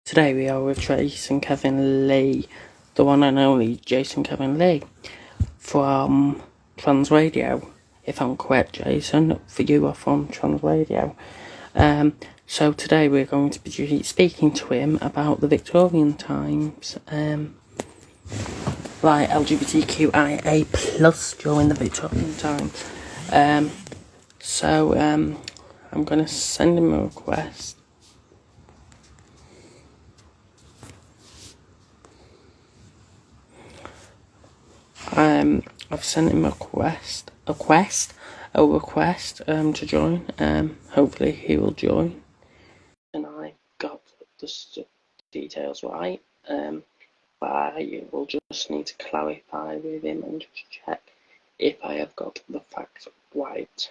Today we are with Jason Kevin Lee, the one and only Jason Kevin Lee from Trans Radio. If I'm correct, Jason, for you are from Trans Radio. So today we're going to be speaking to him about the Victorian times, like LGBTQIA plus during the Victorian times. I'm going to send him a request. I've sent him a request to join. Hopefully he will join. And I got the details right. But I will just need to clarify with him and just check if I have got the facts right.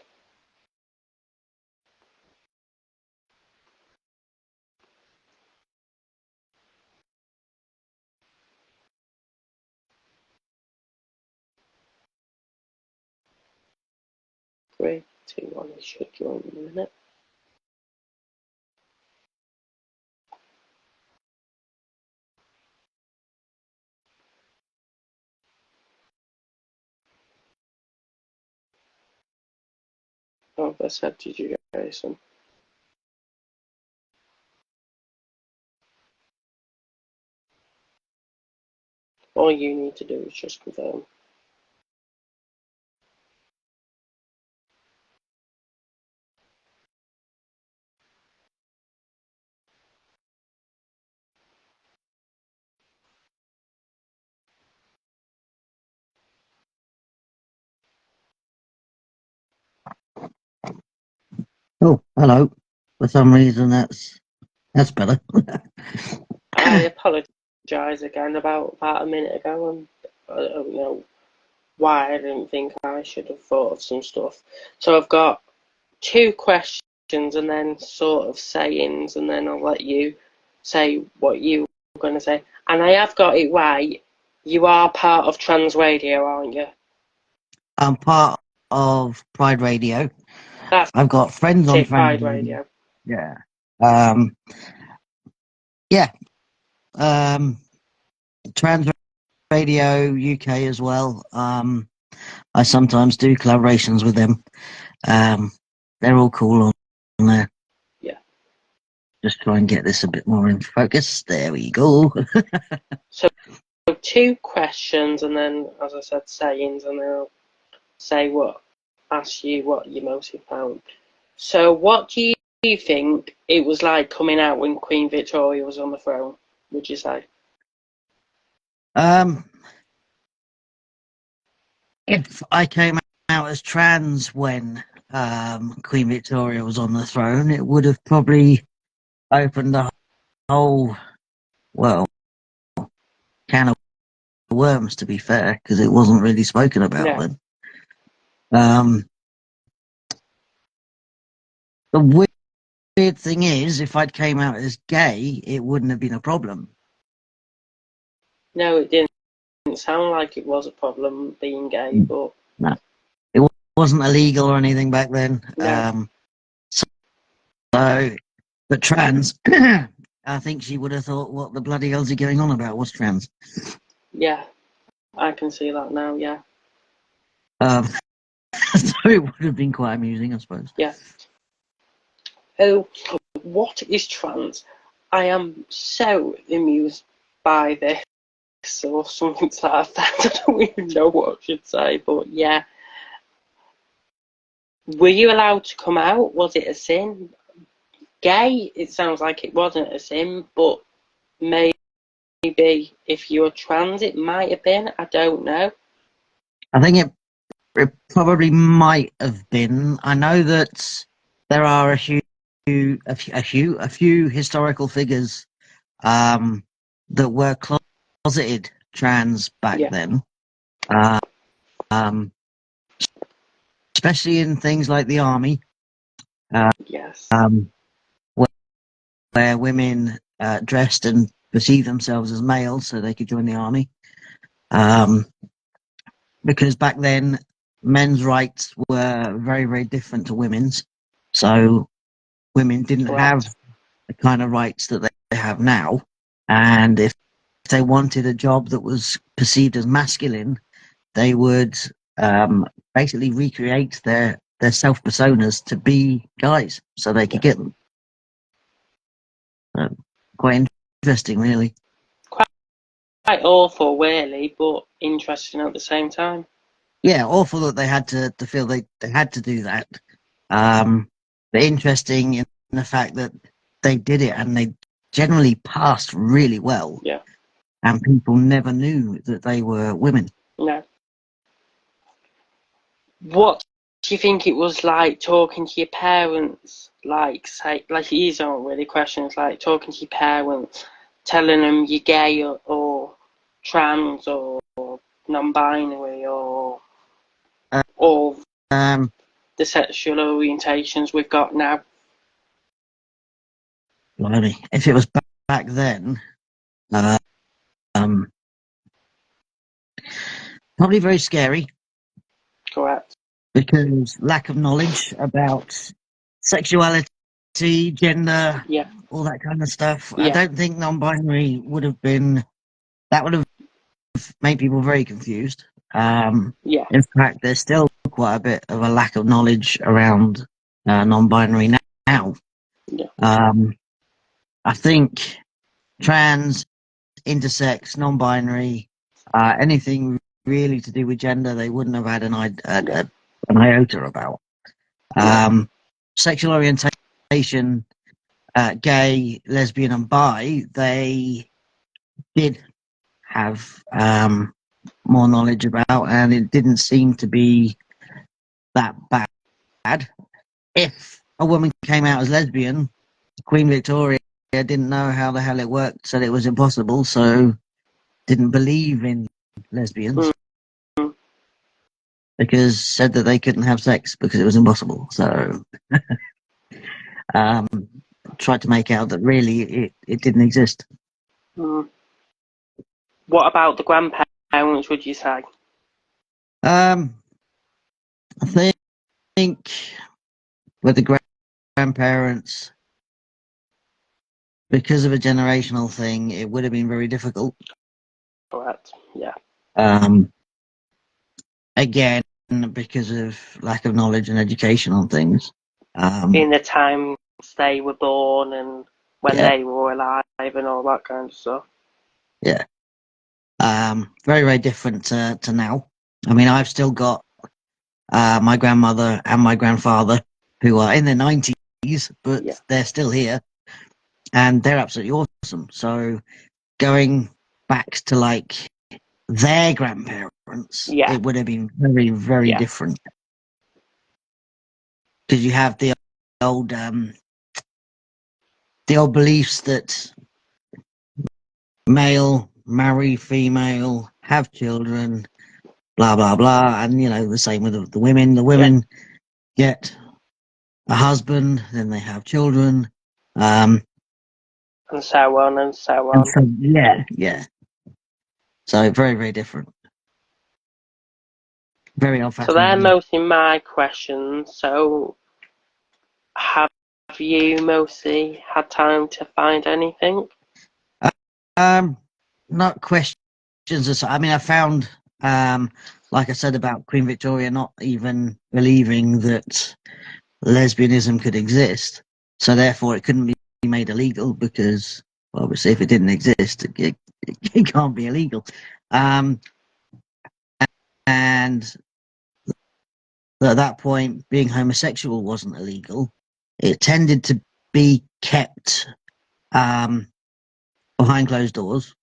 Three, two, one. He should join in a minute. Oh, I said to you, Jason. All you need to do is just confirm. Oh, hello. For some reason, that's better. I apologise again about a minute ago, and I don't know why I didn't think I should have thought of some stuff. So I've got two questions and then sort of sayings, and then I'll let you say what you were going to say. And I have got it right. You are part of Trans Radio, aren't you? I'm part of Pride Radio. That's I've got friends on Pride Radio. Yeah. Trans Radio UK as well. I sometimes do collaborations with them. They're all cool on there. Yeah. Just try and get this a bit more in focus. There we go. So two questions, and then, as I said, sayings, and then I'll ask you what you mostly found. So what do you think it was like coming out when Queen Victoria was on the throne, would you say? If I came out as trans when Queen Victoria was on the throne, it would have probably opened a whole, well, can of worms, to be fair, because it wasn't really spoken about then. The weird thing is, if I'd came out as gay, it wouldn't have been a problem. No, it didn't sound like it was a problem being gay, but no, it wasn't illegal or anything back then. No. But trans, I think she would have thought, what the bloody hell's he going on about? What's trans? Yeah, I can see that now, yeah. So it would have been quite amusing, I suppose. Yeah. Oh, what is trans? I am so amused by this, or something to that effect. I don't even know what I should say, but yeah. Were you allowed to come out? Was it a sin? Gay, it sounds like it wasn't a sin, but maybe if you were trans, it might have been. I don't know. I think it probably might have been. I know that there are a few historical figures that were closeted trans back then. Especially in things like the army. Yes. Where women dressed and perceived themselves as males so they could join the army. Because back then, men's rights were very, very different to women's. So women didn't have the kind of rights that have now. And if they wanted a job that was perceived as masculine, they would basically recreate their self personas to be guys so they could get them. Quite interesting, really. Quite awful, really, but interesting at the same time. Yeah, awful that they had to feel they had to do that. But interesting in the fact that they did it and they generally passed really well. Yeah. And people never knew that they were women. No. What do you think it was like talking to your parents? Like, say, like these aren't really questions. Like talking to your parents, telling them you're gay or trans or non-binary or Uh, all um, the sexual orientations we've got now. Blimey, if it was back then, um, probably very scary Correct. because lack of knowledge about sexuality, gender, Yeah. all that kind of stuff. I Yeah. don't think non-binary would have been. That would have made people very confused. Yeah. In fact, there's still quite a bit of a lack of knowledge around non-binary now. Yeah. I think trans, intersex, non-binary, anything really to do with gender, they wouldn't have had an iota about. Sexual orientation, gay, lesbian, and bi, they did have more knowledge about, and it didn't seem to be that bad. If a woman came out as lesbian, Queen Victoria didn't know how the hell it worked, said it was impossible, so didn't believe in lesbians Mm. because said that they couldn't have sex because it was impossible. So tried to make out that really it didn't exist. Mm. What about the grandparents, would you say? I think with the grandparents, because of a generational thing, it would have been very difficult. Correct. Yeah. Again, because of lack of knowledge and education on things. In the times they were born and when Yeah, they were alive and all that kind of stuff. yeah. Very, very different to now. I mean, I've still got my grandmother and my grandfather who are in their 90s, but Yeah. they're still here and they're absolutely awesome. So going back to like their grandparents, Yeah. it would have been very, very Yeah. different because you have old the old beliefs that male marry female, have children, blah blah blah, and you know the same with the women. The Yeah. women get a husband, then they have children, And so on and so and on. so yeah. So very very different, very So they're fascinating. mostly my questions. So have you mostly had time to find anything? Um, not questions. I mean, I found, like I said about Queen Victoria, not even believing that lesbianism could exist, so therefore it couldn't be made illegal because obviously if it didn't exist, it can't be illegal. And at that point, being homosexual wasn't illegal. It tended to be kept behind closed doors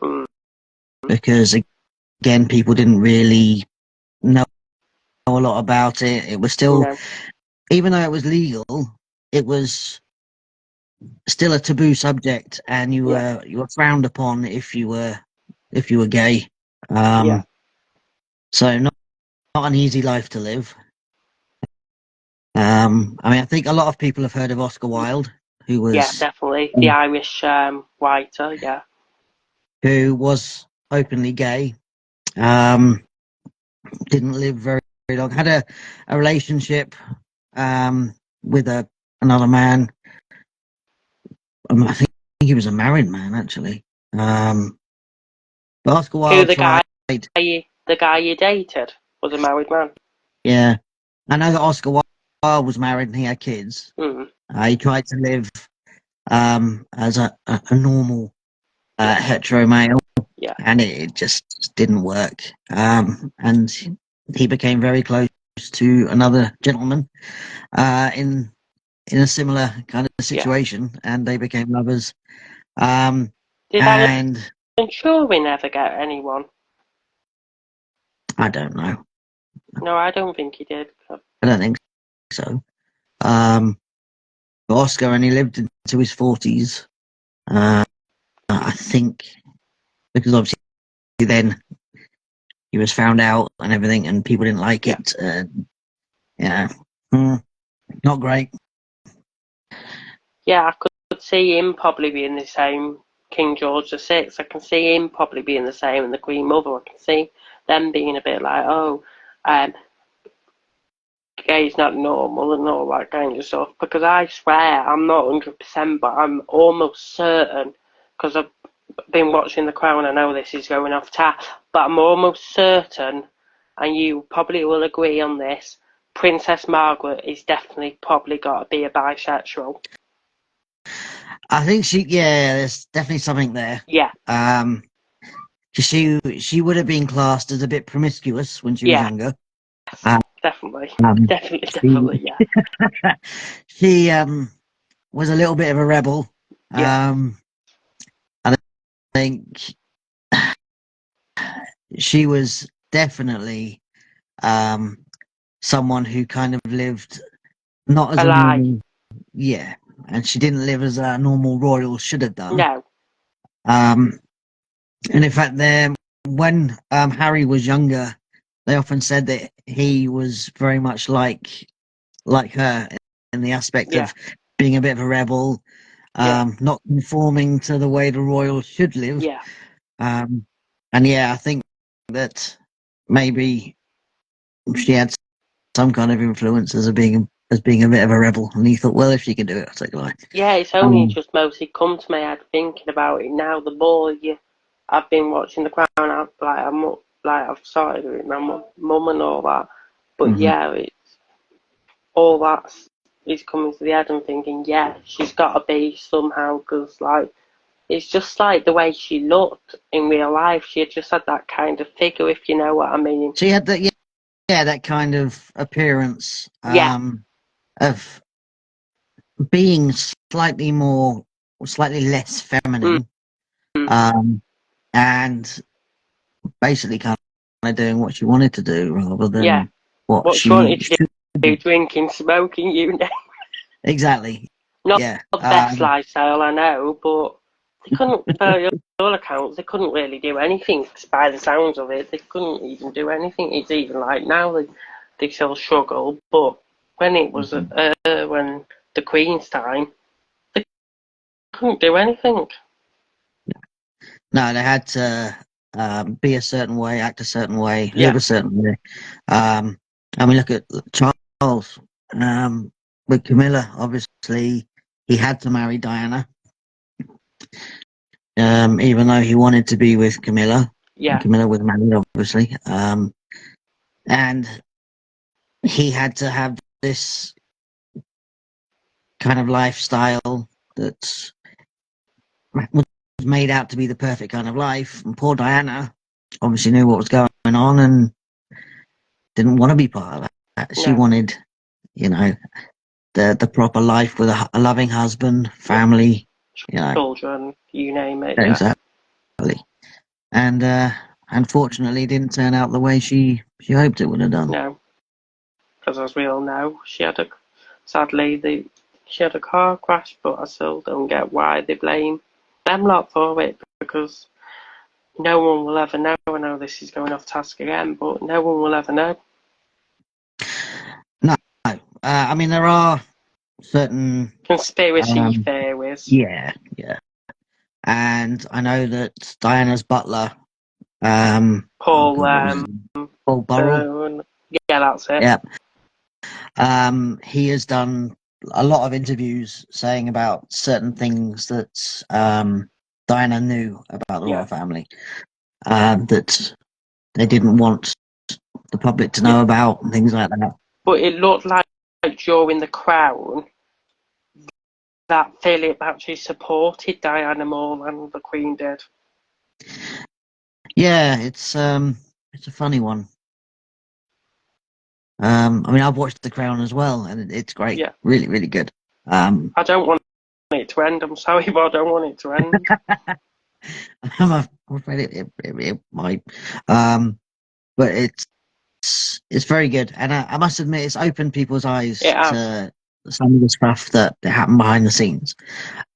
Mm. because again, people didn't really know a lot about it. It was still, No. even though it was legal, it was still a taboo subject, and Yeah. you were frowned upon if you were gay. Yeah. So not an easy life to live. I mean, I think a lot of people have heard of Oscar Wilde, Yeah, definitely. The Irish writer, yeah. who was openly gay. Um, didn't live very, very long. Had a relationship with another man. I think he was a married man, actually. But Oscar Who Wilde the tried. guy you dated was a married man. Yeah, I know that Oscar Wilde was married and he had kids. Mm. He tried to live as a normal Yeah. hetero male, Yeah. and it just didn't work. And he became very close to another gentleman in a similar kind of Yeah. situation, and they became lovers. And Did Alan Turing ever get anyone? I don't know. No, I don't think he did. I don't think so. But Oscar only lived into his 40s. I think because obviously then he was found out and everything, and people didn't like Yeah. it. Yeah, not great. Yeah, I could see him probably being the same King George VI. I can see him probably being the same and the Queen Mother. I can see them being a bit like, oh, gay's not normal and all that kind of stuff. Because I swear, I'm not 100%, but I'm almost certain, because I've been watching The Crown, I know this is going off tap, but I'm almost certain, and you probably will agree on this, Princess Margaret is definitely probably got to be a bisexual. I think there's definitely something there. Yeah. She would have been classed as a bit promiscuous when she was Yeah. younger. Definitely. Um, Definitely, yeah. she was a little bit of a rebel. Yeah. And I think she was definitely someone who kind of lived not as A a lie. normal, yeah, and she didn't live as a normal royal should have done. No. And in fact, when Harry was younger, they often said that he was very much like her in the aspect Yeah. of being a bit of a rebel, Yeah. not conforming to the way the royals should live. Yeah. And yeah, I think that maybe she had some kind of influence as being a bit of a rebel, and he thought, well, if she can do it, I'll take a lie. Yeah, it's only just mostly come to my head thinking about it now. The more I've been watching The Crown, I've started with my mum and all that. But Mhm. yeah, it's all that is coming to the head and thinking, yeah, she's got to be somehow, because like it's just like the way she looked in real life. She had just had that kind of figure, if you know what I mean. She had that, yeah, that kind of appearance Yeah. of being slightly less feminine, Mm. and basically kind of doing what she wanted to do rather Yeah. than what What she wanted she to should do, do. drinking, smoking, you know. Exactly. Not Yeah. the best lifestyle, I know, but they couldn't, by all accounts, they couldn't really do anything. By the sounds of it, they couldn't even do anything. It's even like now they still struggle, but when it was when the Queen's time, they couldn't do anything. No, they had to be a certain way, act a certain way, live Yeah, a certain way. I mean, look at Charles with Camilla. Obviously, he had to marry Diana, even though he wanted to be with Camilla. And yeah, Camilla was married, obviously, and he had to have this kind of lifestyle that was made out to be the perfect kind of life. And poor Diana obviously knew what was going on and didn't want to be part of that. She no, wanted, you know, the proper life with a loving husband, yeah, family, you know, children, you name it, yeah, exactly. And unfortunately, didn't turn out the way she hoped it would have done. no, because as we all know, sadly, she had a car crash, but I still don't get why they blame them lot for it, because no one will ever know. I know this is going off task again, but no one will ever know. No, I mean there are certain, Conspiracy theories. yeah, yeah, and I know that Diana's butler, oh Paul, god, what was his name? Paul Burrell, yeah, that's it. yeah, he has done a lot of interviews saying about certain things that Diana knew about the royal family that they didn't want the public to know about and things like that. But it looked like during the Crown that Philip actually supported Diana more than the Queen did. Yeah, it's a funny one. I mean, I've watched The Crown as well, and it's great. Yeah. Really, really good. I don't want it to end. I'm sorry, but I don't want it to end. I'm afraid it might. But it's very good, and I must admit, it's opened people's eyes to some of the stuff that happened behind the scenes,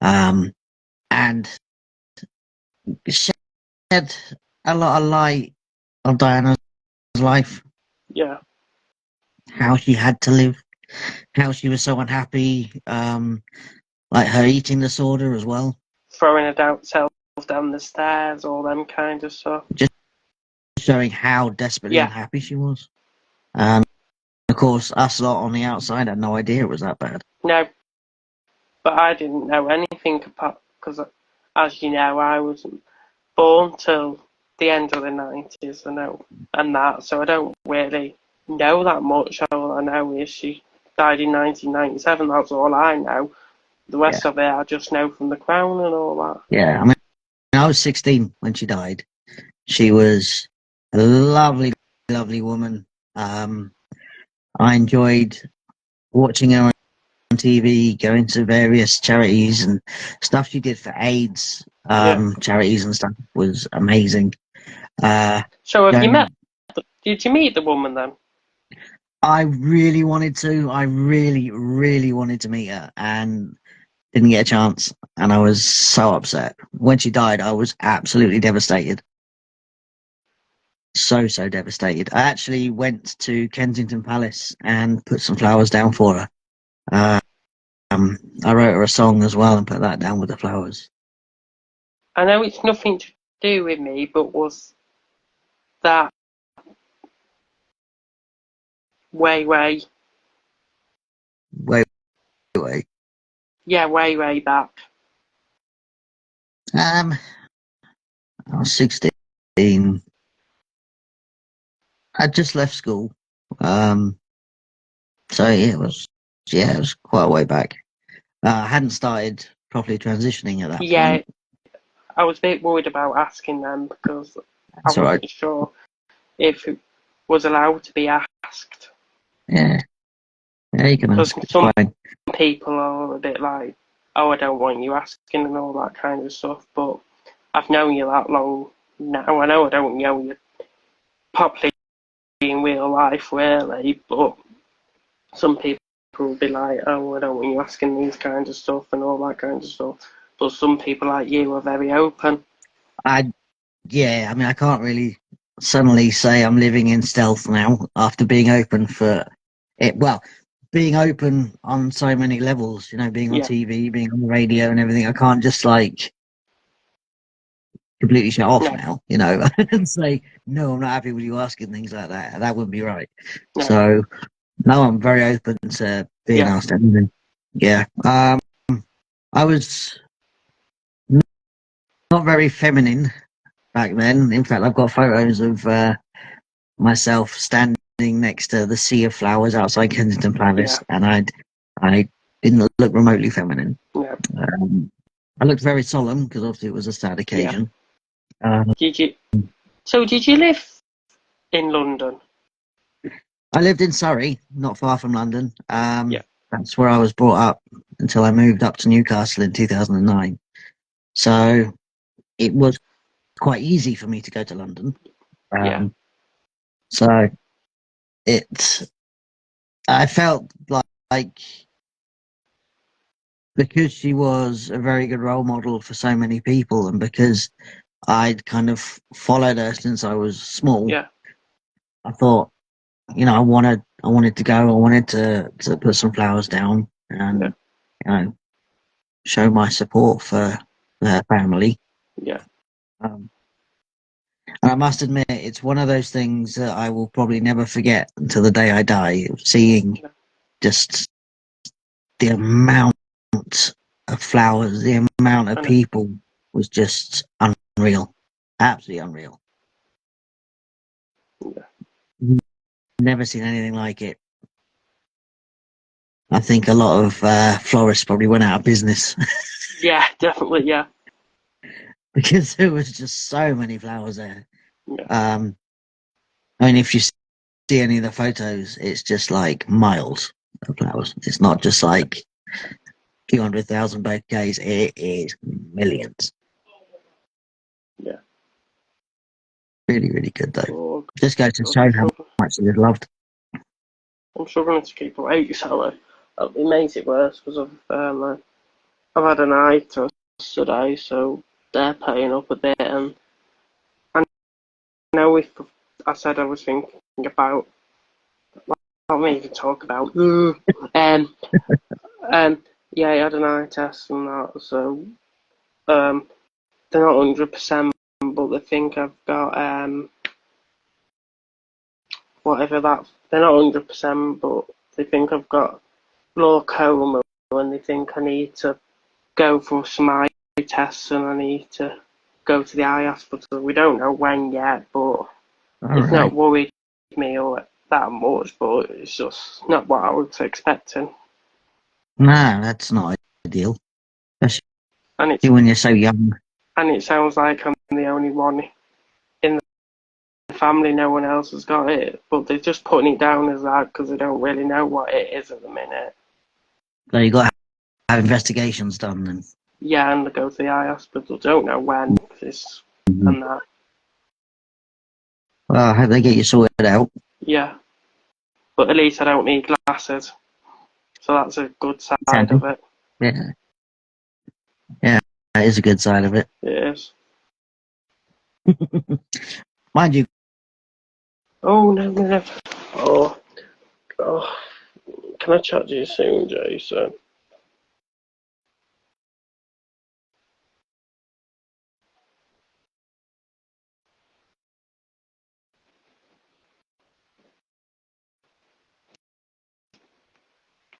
and shed a lot of light on Diana's life. Yeah. How she had to live, how she was so unhappy, like her eating disorder as well. Throwing herself down the stairs, all them kind of stuff. Just showing how desperately unhappy she was. And of course, us lot on the outside had no idea it was that bad. No, but I didn't know anything apart because, as you know, I wasn't born till the end of the 90s, and that, so I don't really know that much. All I know is she died in 1997. That's all I know. The rest of it I just know from The Crown and all that. Yeah, I mean, I was 16 when she died. She was a lovely, lovely woman. I enjoyed watching her on TV, going to various charities and stuff she did for AIDS charities and stuff was amazing. So have you met? Did you meet the woman then? I really wanted to. I really, really wanted to meet her and didn't get a chance. And I was so upset. When she died, I was absolutely devastated. So devastated. I actually went to Kensington Palace and put some flowers down for her. I wrote her a song as well and put that down with the flowers. I know it's nothing to do with me, but was that way? Yeah, way back. I was 16. I'd just left school. So it was quite a way back. I hadn't started properly transitioning at that point. I was a bit worried about asking them because That's I wasn't sure if it was allowed to be asked. Yeah, you can ask. Some people are a bit like, oh, I don't want you asking and all that kind of stuff, but I've known you that long now. I know I don't know you properly in real life, really, but some people will be like, oh, I don't want you asking these kinds of stuff and all that kind of stuff. But some people like you are very open. I mean, I can't really suddenly say I'm living in stealth now after being open for it. Well, being open on so many levels, you know, being on TV, being on the radio and everything. I can't just like completely shut off now, you know, and say, no, I'm not happy with you asking things like that. That wouldn't be right. No. So, no, I'm very open to being asked anything. Yeah. I was not very feminine back then. In fact, I've got photos of myself standing next to the sea of flowers outside Kensington Palace, and I didn't look remotely feminine. Yeah. I looked very solemn because obviously it was a sad occasion. Did you live in London? I lived in Surrey, not far from London. That's where I was brought up until I moved up to Newcastle in 2009. So it was quite easy for me to go to London. So I felt like because she was a very good role model for so many people, and because I'd kind of followed her since I was small, I thought, you know, I wanted to go. I wanted to put some flowers down and you know, show my support for her family. And I must admit, it's one of those things that I will probably never forget until the day I die. Seeing just the amount of flowers, the amount of And people was just unreal. Absolutely unreal. yeah. Never seen anything like it. I think a lot of florists probably went out of business Yeah, definitely, yeah. because there was just so many flowers there. Yeah. I mean, if you see any of the photos, it's just like miles of flowers. It's not just like 200,000 bouquets. It is millions. Yeah. Really, really good though. Oh, Just goes to God, show how much it is loved. I'm struggling to keep awake, so it makes it worse because I've had an eye test today, so they're paying up a bit, and I know if I said I was thinking about, I don't even talk about, yeah, I had an eye test and that, so um, they're not 100%, but they think I've got whatever that. They're not 100%, but they think I've got glaucoma, and they think I need to go for some eye tests and I need to go to the eye hospital. We don't know when yet, but All it's not right. worried me or that much, but it's just not what I was expecting. No, that's not ideal. Especially And when you're so young. it sounds like I'm the only one in the family. No one else has got it, but they're just putting it down as that because they don't really know what it is at the minute. So you got to have investigations done then. Yeah, and they go to the eye hospital. Don't know when, 'cause it's Mhm. and that. Well, I hope they get you sorted out. Yeah, but at least I don't need glasses, so that's a good side Sandy. of it. Yeah, yeah, that is a good side of it. It is. Mind you, Oh no. Oh, oh. Can I chat to you soon, Jason?